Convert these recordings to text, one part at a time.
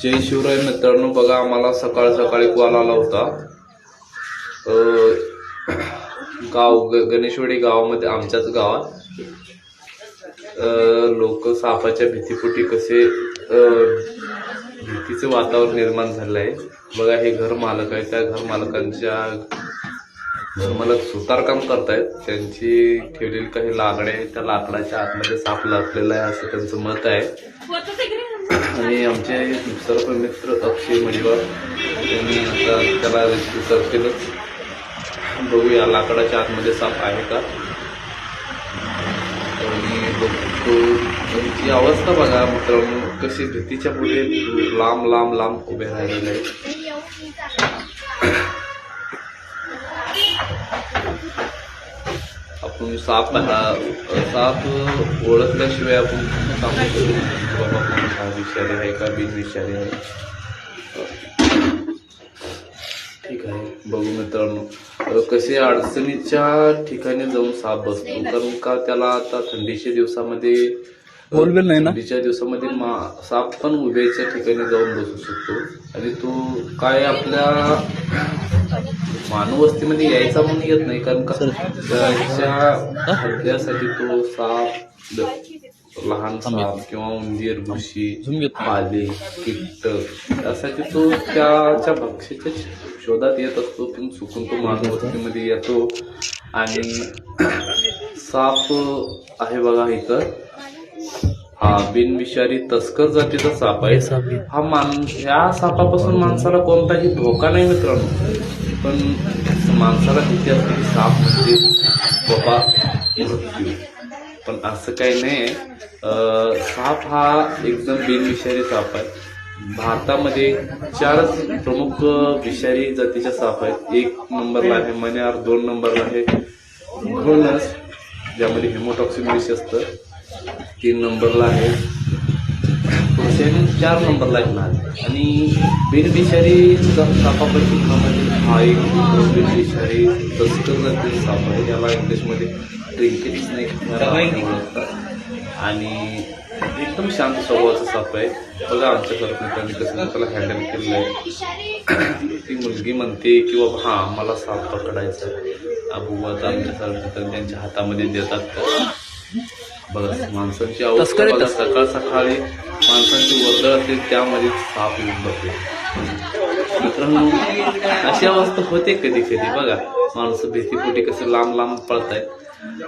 जय शिवराय मित्रांनो, बघा आम्हाला सकाळ सकाळी कॉल आला होता. गणेशवाडी गावामध्ये, आमच्याच गावात लोक सापाच्या भीतीपोटी कसे भीतीचं वातावरण निर्माण झालं आहे. बघा, हे घर मालक आहे. त्या घर मालकांच्या घरमालक सुतारकाम करतायत. त्यांची ठेवलेली काही लाकडे आहेत, त्या लाकडाच्या आतमध्ये साप लपलेला आहे असं त्यांचं मत आहे. आणि आमचे सर्व मित्र अक्षय मडिवार यांनी आता त्याला रेस्क्यू करतीलच. बघूया लाकडाच्या आतमध्ये साप आहे का. आणि बघतो त्यांची अवस्था बघा मित्रांनो, कशी भीतीच्या पुढे लांब लांब लांब उभे राहिलेले आहेत. आपण साप ओळखल्याशिवाय आपण सांगू बाबा हा विषारी आहे का बिन विषारी आहे. ठीक आहे, बघू मित्रांनो कसे अडचणीच्या ठिकाणी जाऊन साप बसतो. कारण का त्याला आता थंडीच्या दिवसामध्ये थंडीच्या दिवसामध्ये साप पण उभ्याच्या ठिकाणी जाऊन बसू शकतो. आणि तो काय आपल्या मानव वस्तीमध्ये यायचा म्हणून येत नाही. कारण का त्याच्या हल्ल्यासाठी तो साप, लहान साप किंवा उंदीर, घुशी, पाले, कीटक यासाठी तो त्याच्या भक्ष्याच्या शोधात येत असतो. पण चुकून तो मानव वस्तीमध्ये येतो. आणि साप आहे बघा इथं, हा बिनविषारी तस्कर जातीचा साप आहे. ह्या सापापासून माणसाला कोणताही धोका नाही मित्रांनो. पण माणसाला भीती असते की साप म्हणजे बाबा मृत्यू. पण असं काही नाही. साप हा एकदम बिनविषारी साप आहे. भारतामध्ये 4 प्रमुख विषारी जातीचे साप आहेत. 1 नंबरला आहे मण्यार, 2 नंबरला आहे घोणस ज्यामध्ये हेमोटॉक्सिन विष असतं, 3 नंबरला आहे पुरुषांनी, 4 नंबरला आहे नाग. आणि बिनविषारी सापापैकी हा एक बिनविषारी तस्कर जातीचा साप आहे. याला इंग्लिशमध्ये ट्रिंकेट स्नेक ओळखतात. आणि एकदम शांत स्वभावाचा साप आहे. बघा आमच्या सरपंचांनी कसं त्याला हँडल केलेलं आहे. ती मुलगी म्हणते की बाबा हा मला साप पकडायचा बुवा, तर आमच्या सरपंचांनी त्यांच्या हातामध्ये देतात का. बघा माणसांची अवस्था बघा, सकाळ सकाळी माणसांची वर्दळ असते त्यामध्ये साप येऊन बसते. मित्रांनो अशी अवस्था होते कधी कधी. बघा माणसं भीतीपोटी कसे लांब लांब पळतायत.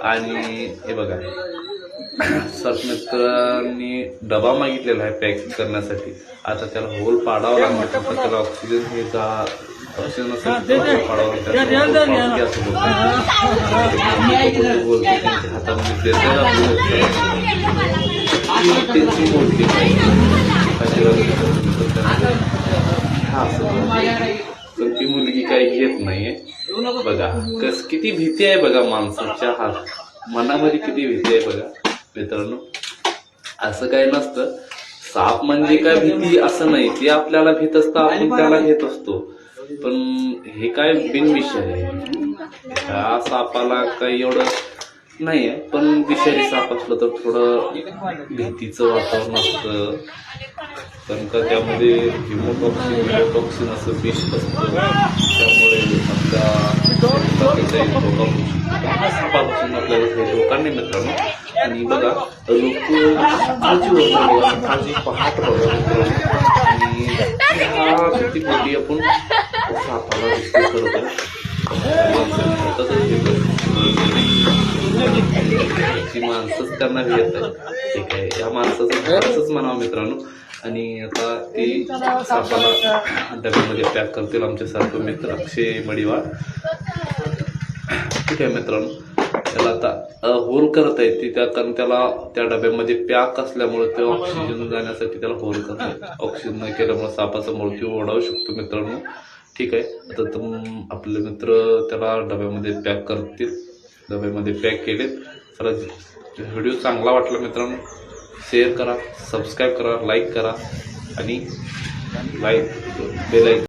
आणि हे बघा सरमित्रांनी डबा मागितलेला आहे पॅकिंग करण्यासाठी. आता त्याला होल पाडावं लागणार. त्याला ऑक्सिजन हे ऑक्सिजन पाडावं हातामध्ये त्यांची मोठी पण ती मुलगी काही घेत नाहीये. बघा किती भीती आहे बघा माणसाच्या मनामध्ये, किती भीती आहे बघा मित्रांनो. असं काही नसतं. साप म्हणजे काय भीती असं नाही, ते आपल्याला भीत असतं, आपण त्याला घेत असतो. पण हे काय बिनविषारी आहे. ह्या सापाला काही एवढं नाही आहे. पण विषारी साप असलं तर थोडं भीतीचं वातावरण असतं. कारण का त्यामध्ये हिमोटॉक्सिन असं विष असतं. त्यामुळे आपल्या सापापासून आपल्याला काही धोका नाही मित्रांनो. आणि बघा लोकांची पहाट बघा मित्रांनो. आणि ह्या भीतीपोटी आपण सापाला रेस्क्यू करतो. माणसंच त्यांना घेत आहे. ठीक आहे, या माणसाचं म्हणावं मित्रांनो. आणि आता ती सापाला डब्यामध्ये पॅक करतील आमचे सर्व मित्र अक्षय मडिवार. ठीक आहे मित्रांनो, त्याला आता होल करता येते त्या, कारण त्याला त्या डब्यामध्ये पॅक असल्यामुळे ते ऑक्सिजन जाण्यासाठी त्याला होल करतात. ऑक्सिजन न केल्यामुळे सापाचा मृत्यू ओढावू शकतो मित्रांनो. ठीक आहे, आता आपले मित्र त्याला डब्यामध्ये पॅक करतील. डब्यामध्ये पॅक केलेत. चला, व्हिडिओ चांगला वाटला मित्रांनो शेअर करा, सबस्क्राईब करा, लाईक करा आणि बेल आयकॉन